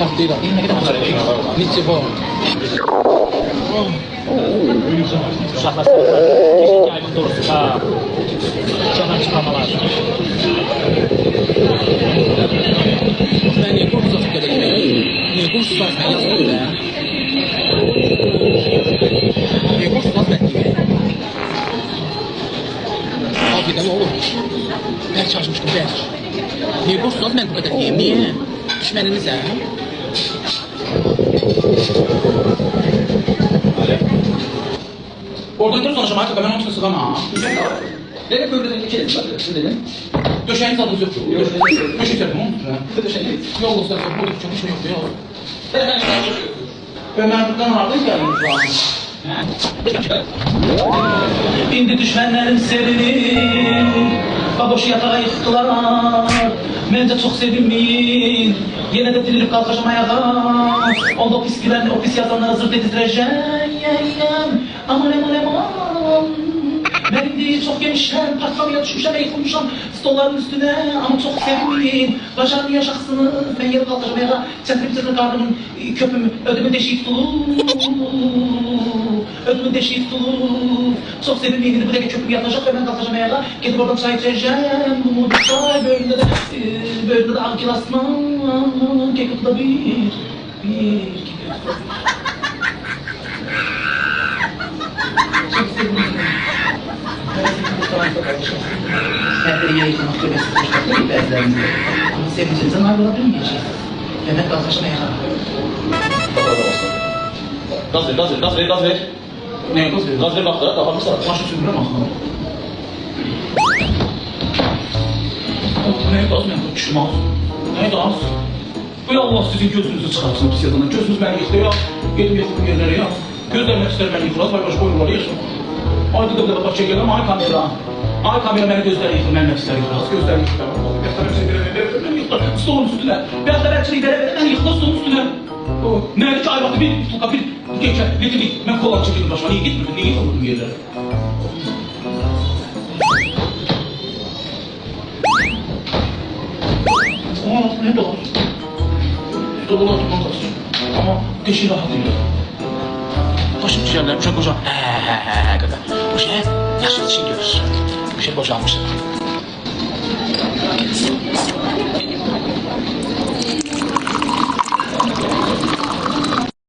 Partida. Inizio Uşaqlar keşke ayın doğrusu uşaqlar çıxmamalar. Ben niye korkusuz atıp kadar yemeği? Niye korkusuz atıp ben yazdım öyle ya? Niye korkusuz atıp ben yemeği? Afiyet ama olur. Berk çalışmıştım Berk. Niye korkusuz atıp ben bu kadar yiyeyim? Niye? Düşmeniniz ha? Oradan dur sonuçta Marka ben onu sıkama. Demek böyle dedim ki dedim. Döşeğin tadınız yok. Döşeğin tadınız yok. Döşeğin yok olsa bu da çok işim yok ya. Ben buradan aldım geldim. İndi düşmənlərim sevinir, baboş yatağa yıxdılar. Məncə çox sevinmeyin, yenə də dirilib qalxacam ayağa. Onda o pis yazanlara zırt edizdirəcəm. Aman aman aman. Mən indi çox yemişəm, partlamaya düşmüşəm, yıxılmışam stolların üstünə. Ama çox sevinmeyin, bacarmayacaqsınız. Mən yerə qalxacam ayağa, çətirib qarnımın köpümü, ödümü deşik tutulur. Ödümün deşiği tutulur. Çok sevinmeyin, bu dakika köpük yatacak ve ben kalkacağım ayağa. Gidip oradan çay içeceğim. Bu çay böyle de ankilasman. Kekutu da bir. Çok sevinmeyin. Her yere yıkamak tövbesi tutuşmak değil bezlerimizde. Ama sevincimizden ayrılabilmeyeceğiz. Ve ben kalkacağım ayağa. Gaz ver. Ne yapıyorsun? Gaz ver bak da kafamı sar. Başı sürdürem aslında. Neye gaz mı yapıyor? Düşmez. Neye gaz? Ey Allah sizin gözünüzü çıkartsın pis yazana. Gözünüz beni yıktı ya. Yedim yedim yerlere ya. Gözlerim ister beni yıkılas. Vay baş boyunları yaşam. Ayda da bak çekelim. Ay kamera. Ay kamera beni gözleri yıkır. Ben ister yıkılas. Gözleri yıkır. Gösterim seni beni yıkır. Stolun üstüne. Biraz da ben çeliği ben yıkılas stolun üstüne. Nerede ki aybaktı bir tutuka bir geçer. Ne dedik? Ben kolay çekildim başıma. Niye gitmedim? Niye yıkılmadım yerlere? Onun altında ne dolar? Dolar altından kalsın. Ama deşi rahat değil. Başım ciğerlerim uşak hocam. Kadar. Bu şey yaşlı için görür. Bu şey boşalmış.